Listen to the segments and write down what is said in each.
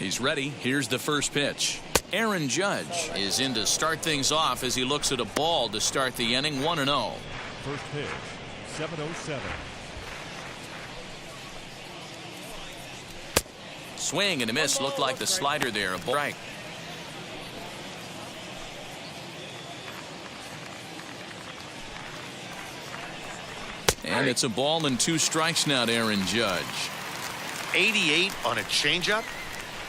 He's ready. Here's the first pitch. Aaron Judge is in to start things off as he looks at a ball to start the inning. 1-0. First pitch, 7:07. Swing and a miss. Looked like the slider there. A strike. And it's a ball and 2 strikes now to Aaron Judge. 88 on a changeup.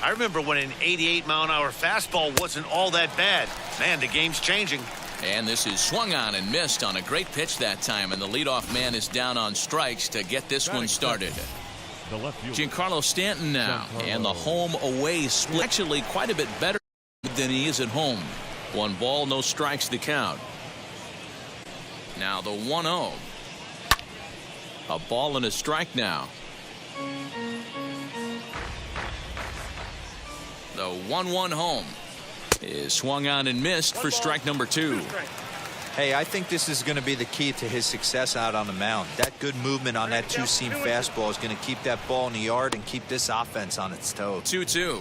I remember when an 88-mile-an-hour fastball wasn't all that bad. Man, the game's changing. And this is swung on and missed on a great pitch that time, and the leadoff man is down on strikes to get this one started. Giancarlo Stanton now, and the home-away split actually quite a bit better than he is at home. 1 ball, no strikes to count. Now the 1-0. A ball and a strike now. The 1-1 home is swung on and missed for strike number 2. Hey, I think this is going to be the key to his success out on the mound. That good movement on that 2-seam fastball is going to keep that ball in the yard and keep this offense on its toes. 2-2.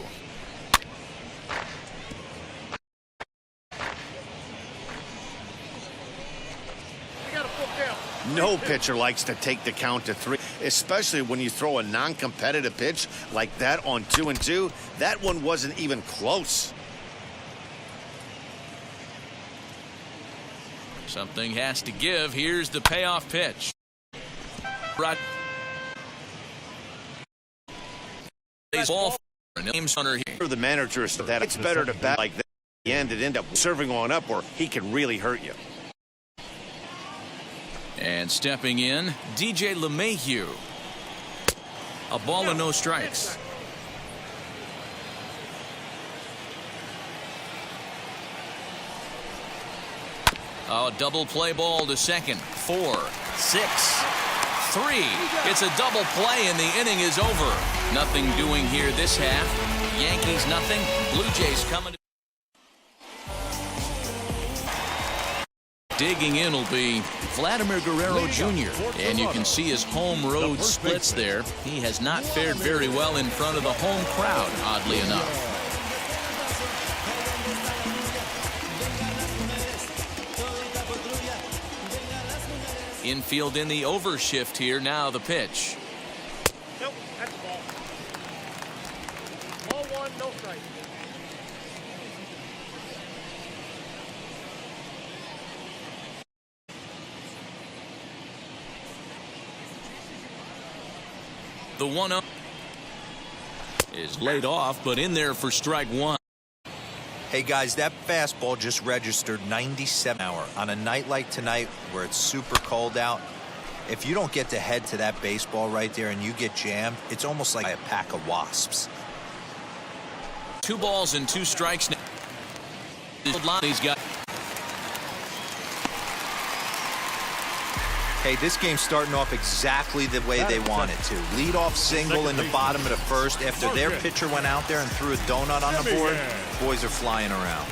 No pitcher likes to take the count to 3, especially when you throw a non-competitive pitch like that on 2-2. That one wasn't even close. Something has to give. Here's the payoff pitch. Baseball names hunter here. The manager said that it's better to bat like that. At the end, it end up serving on up where he can really hurt you. And stepping in, DJ LeMahieu. A ball and no strikes. A double play ball to second. 4, 6, 3. It's a double play and the inning is over. Nothing doing here this half. Yankees nothing. Blue Jays coming. Digging in will be Vladimir Guerrero Jr. And you can see his home road splits there. He has not fared very well in front of the home crowd, oddly enough. Infield in the overshift here. Now the pitch. Nope, that's the ball. Ball 1, no strike. The 1-0 is laid off, but in there for strike 1. Hey guys, that fastball just registered 97 an hour on a night like tonight where it's super cold out. If you don't get to head to that baseball right there and you get jammed, it's almost like a pack of wasps. 2 balls and 2 strikes. He's got. Hey, this game's starting off exactly the way they want it to. Lead-off single in the bottom of the first after their pitcher went out there and threw a donut on the board. Boys are flying around.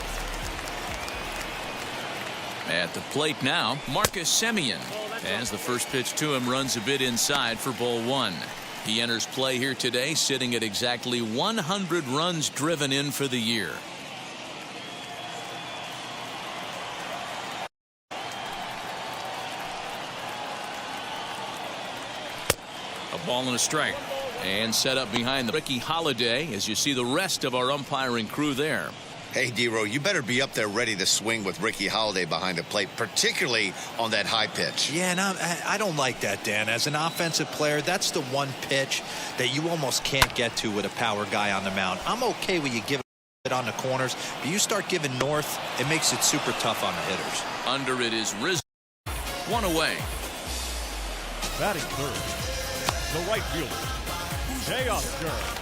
At the plate now, Marcus Semien. As the first pitch to him runs a bit inside for ball 1. He enters play here today sitting at exactly 100 runs driven in for the year. A ball and a strike. And set up behind the Ricky Holiday as you see the rest of our umpiring crew there. Hey, D-Row, you better be up there ready to swing with Ricky Holiday behind the plate, particularly on that high pitch. Yeah, and I don't like that, Dan. As an offensive player, that's the one pitch that you almost can't get to with a power guy on the mound. I'm okay with you giving it on the corners, but you start giving north, it makes it super tough on the hitters. Under it is Rizzo. 1 away. Batting third, the right fielder, Teoscar.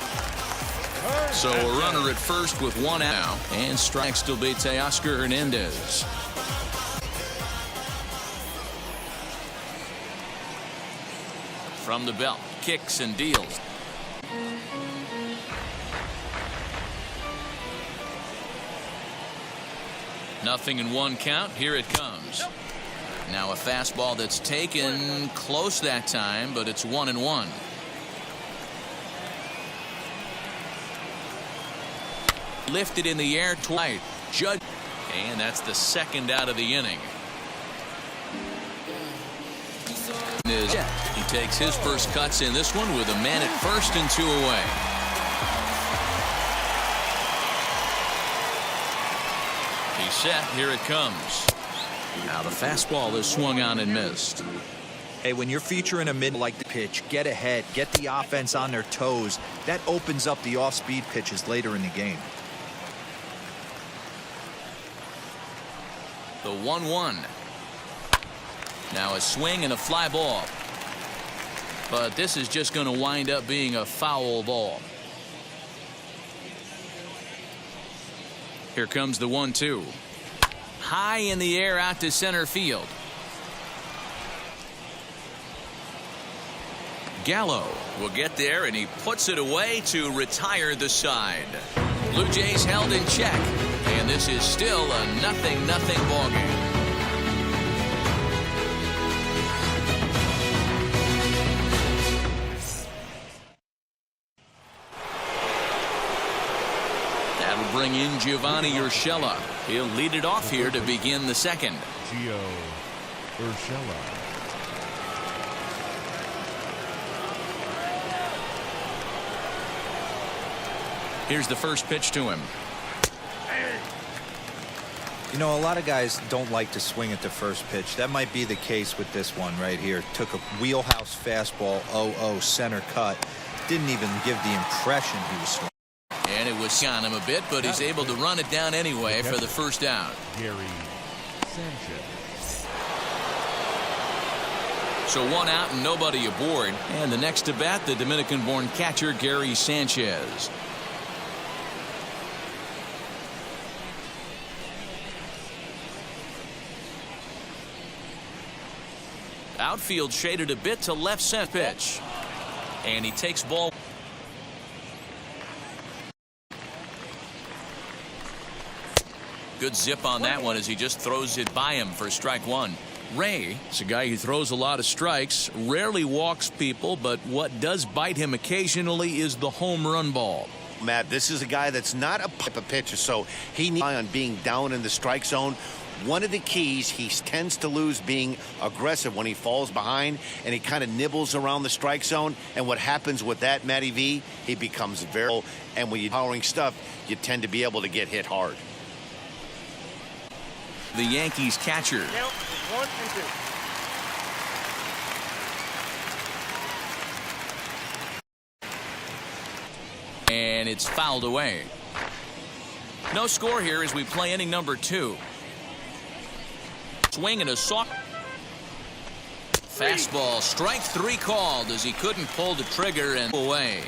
So a runner at first with 1 out now, and strikes to be Teoscar Hernandez. From the belt, kicks and deals. Nothing in 1 count. Here it comes. Now a fastball that's taken close that time, but it's 1-1. Lifted in the air twice. Judge. And that's the second out of the inning. He takes his first cuts in this one with a man at first and 2 away. He's set. Here it comes. Now the fastball is swung on and missed. Hey, when you're featuring a mid-like pitch, get ahead, get the offense on their toes. That opens up the off-speed pitches later in the game. The 1-1. Now a swing and a fly ball. But this is just going to wind up being a foul ball. Here comes the 1-2. High in the air out to center field. Gallo will get there, and he puts it away to retire the side. Blue Jays held in check, and this is still a 0-0 ball game. That'll bring in Giovanni Urshela. He'll lead it off here to begin the second. Gio Urshela. Here's the first pitch to him. You know, a lot of guys don't like to swing at the first pitch. That might be the case with this one right here. Took a wheelhouse fastball, 0-0 center cut. Didn't even give the impression he was swinging. And it was on him a bit, but he's able to run it down anyway for the first out. Gary Sanchez. So 1 out and nobody aboard. And the next to bat, the Dominican-born catcher Gary Sanchez. Outfield shaded a bit to left center pitch. And he takes ball. Good zip on that one as he just throws it by him for strike one. Ray is a guy who throws a lot of strikes, rarely walks people, but what does bite him occasionally is the home run ball. Matt, this is a guy that's not a type of pitcher, so he needs on being down in the strike zone. One of the keys, he tends to lose being aggressive when he falls behind, and he kind of nibbles around the strike zone. And what happens with that, Matty V, he becomes very low, and when you're powering stuff, you tend to be able to get hit hard. The Yankees catcher. Count 1 and 2. And it's fouled away. No score here as we play inning number 2. Swing and a soft fastball. Strike 3 called as he couldn't pull the trigger and away.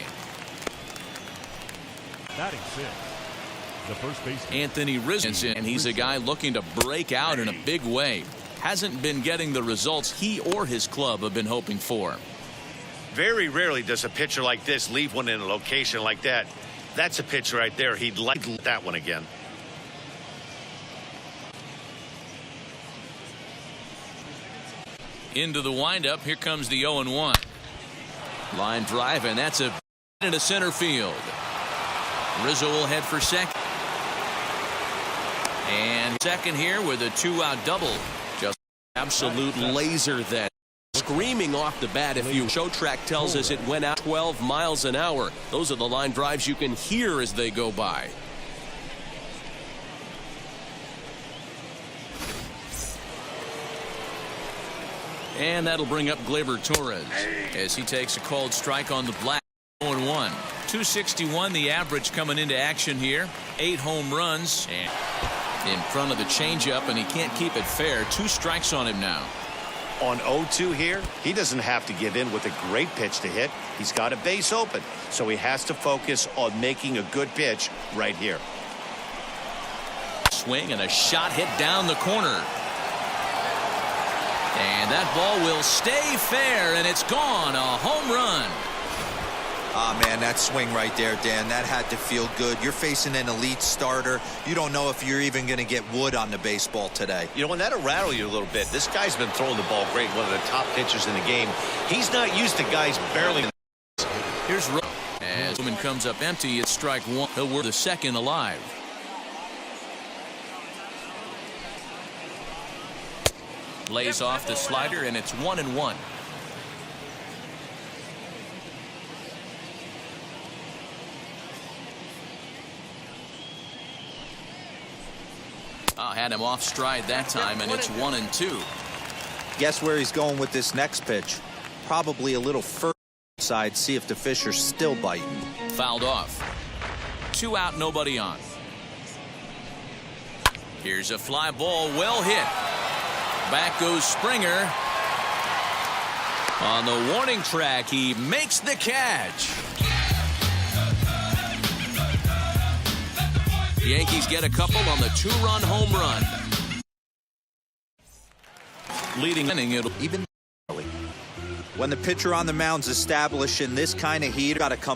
Batting 6. The first baseman. Anthony Rizzo, and he's a guy looking to break out in a big way. Hasn't been getting the results he or his club have been hoping for. Very rarely does a pitcher like this leave one in a location like that. That's a pitcher right there. He'd like that one again. Into the windup. Here comes the 0-1. Line drive, and that's a into center field. Rizzo will head for second. And second here with a 2-out double. Just absolute laser that. Screaming off the bat. If you show track tells us it went out 12 miles an hour. Those are the line drives you can hear as they go by. And that'll bring up Gleyber Torres as he takes a called strike on the black. 0-1. 261 the average coming into action here. 8 home runs and in front of the changeup, and he can't keep it fair. 2 strikes on him now. On 0-2 here, he doesn't have to give in with a great pitch to hit. He's got a base open, so he has to focus on making a good pitch right here. Swing and a shot hit down the corner. And that ball will stay fair, and it's gone. A home run. Ah, man, that swing right there, Dan, that had to feel good. You're facing an elite starter. You don't know if you're even going to get wood on the baseball today. You know, and that'll rattle you a little bit. This guy's been throwing the ball great, one of the top pitchers in the game. He's not used to guys barreling. Here's as As Newman comes up empty, it's strike one. He'll work the second alive. Lays off the slider, and it's 1-1. Had him off stride that time, and it's 1-2. Guess where he's going with this next pitch? Probably a little further side, see if the fish are still biting. Fouled off. 2 out, nobody on. Here's a fly ball, well hit. Back goes Springer. On the warning track, he makes the catch. The Yankees get a couple on the 2-run home run. Leading inning, it'll even when the pitcher on the mound's establishing this kind of heat, got to come